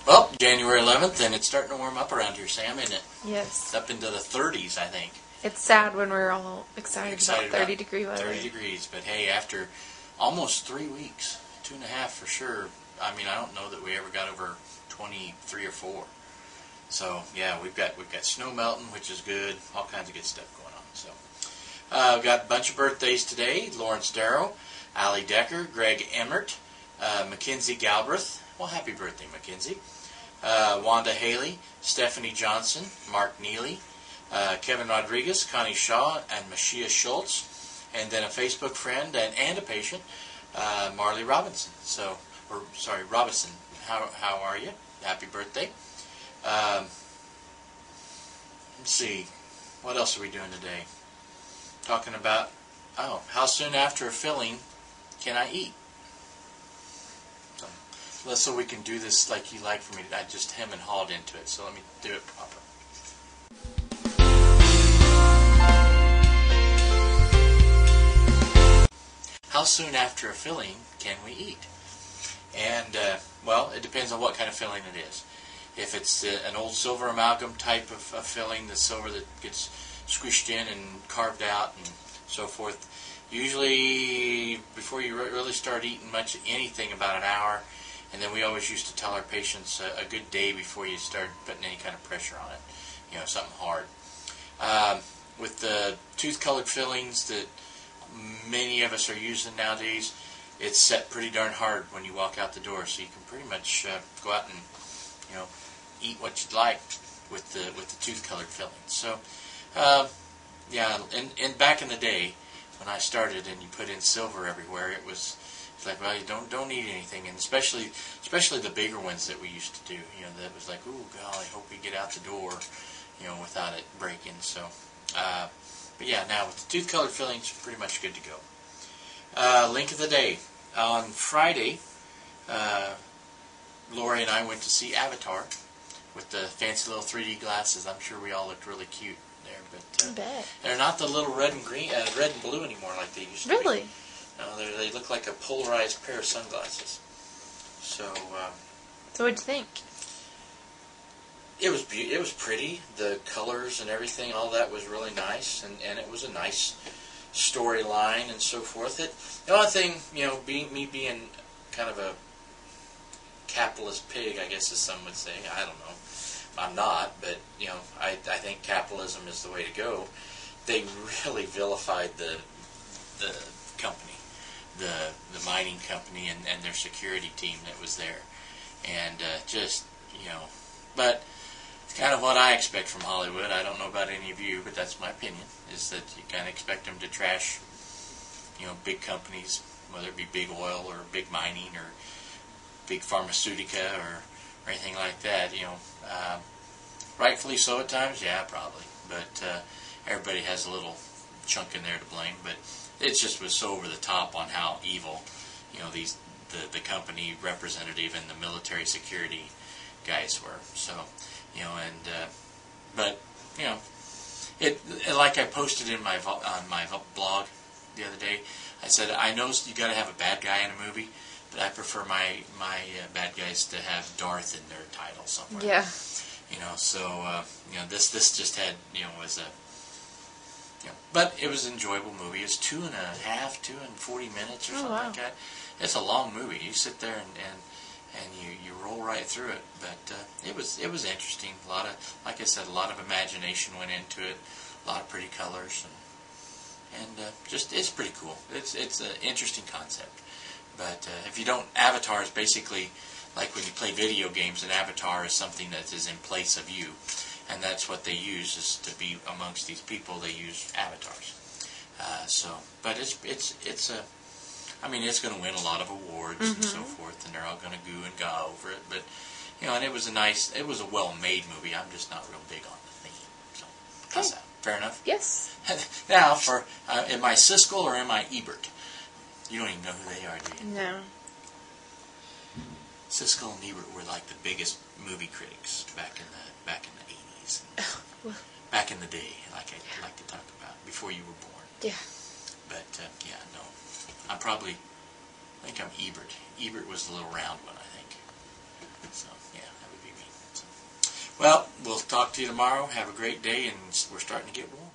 Well, January 11th, and it's starting to warm up around here, Sam, isn't it? Yes. It's up into the 30s, I think. It's sad when we're all excited about 30-degree weather. 30 degrees, but hey, after almost 3 weeks, 2.5 for sure. I mean, I don't know that we ever got over 23 or 4. So yeah, we've got snow melting, which is good. All kinds of good stuff going on. So we've got a bunch of birthdays today: Lawrence Darrow, Allie Deckard, Greg Emmert, McKinsy Galbraith. Well, happy birthday, McKinsy. Wanda Haley, Stephanie Johnson, Mark Neely, Kevin Rodriguez, Connie Shaw, and Mashea Shultz, and then a Facebook friend and a patient, Marley Robison. Robison. How are you? Happy birthday. Let's see, what else are we doing today? Talking about, how soon after a filling can I eat? So we can do this like you like for me. I just hem and hawed into it, so let me do it proper. How soon after a filling can we eat? And, well, it depends on what kind of filling it is. If it's an old silver amalgam type of filling, the silver that gets squished in and carved out and so forth, usually before you really start eating much anything, about an hour. And then we always used to tell our patients a good day before you start putting any kind of pressure on it, something hard. With the tooth-colored fillings that many of us are using nowadays, it's set pretty darn hard when you walk out the door, so you can pretty much go out and eat what you'd like with the tooth-colored fillings. So, yeah, and back in the day when I started and you put in silver everywhere, it's like, well, you don't eat anything, and especially the bigger ones that we used to do. That was like, ooh, golly, hope we get out the door, without it breaking. So, but yeah, now with the tooth-colored fillings, pretty much good to go. Link of the day. On Friday, Lori and I went to see Avatar with the fancy little 3D glasses. I'm sure we all looked really cute there, but I bet. They're not the little red and green, red and blue anymore like they used to be. Really? No, they look like a polarized pair of sunglasses. So what'd you think? It was pretty. The colors and everything, all that was really nice, and it was a nice storyline and so forth. The only thing, being kind of a capitalist pig, I guess as some would say, I don't know. I'm not, but I think capitalism is the way to go. They really vilified the company, the mining company, and their security team that was there, and but it's kind of what I expect from Hollywood. I don't know about any of you, but that's my opinion, is that you kind of expect them to trash, big companies, whether it be big oil or big mining or big pharmaceutica or anything like that. Rightfully so at times, yeah, probably. But everybody has a little chunk in there to blame. But it just was so over the top on how evil, the company representative and the military security guys were. So, it like I posted in on my blog the other day. I said, I know you got to have a bad guy in a movie, but I prefer my bad guys to have Darth in their title somewhere. Yeah. This just had, was a, but it was an enjoyable movie. It's 2.5, 40 minutes or something like that. It's a long movie. You sit there and you roll right through it. But it was interesting. Like I said, a lot of imagination went into it. A lot of pretty colors and just it's pretty cool. It's an interesting concept. But if you don't, Avatar is basically like when you play video games. An avatar is something that is in place of you, and that's what they use is to be amongst these people. They use avatars. But it's going to win a lot of awards and so forth, and they're all going to goo and gaw over it. But and it was a well-made movie. I'm just not real big on the theme. So how's that? Fair enough. Yes. Now, for am I Siskel or am I Ebert? You don't even know who they are, do you? No. Siskel and Ebert were like the biggest movie critics back in the 80s. Back in the day, like I like to talk about, before you were born. Yeah. But no, I think I'm Ebert. Ebert was the little round one, I think. So yeah, that would be Well, we'll talk to you tomorrow. Have a great day, and we're starting to get warm.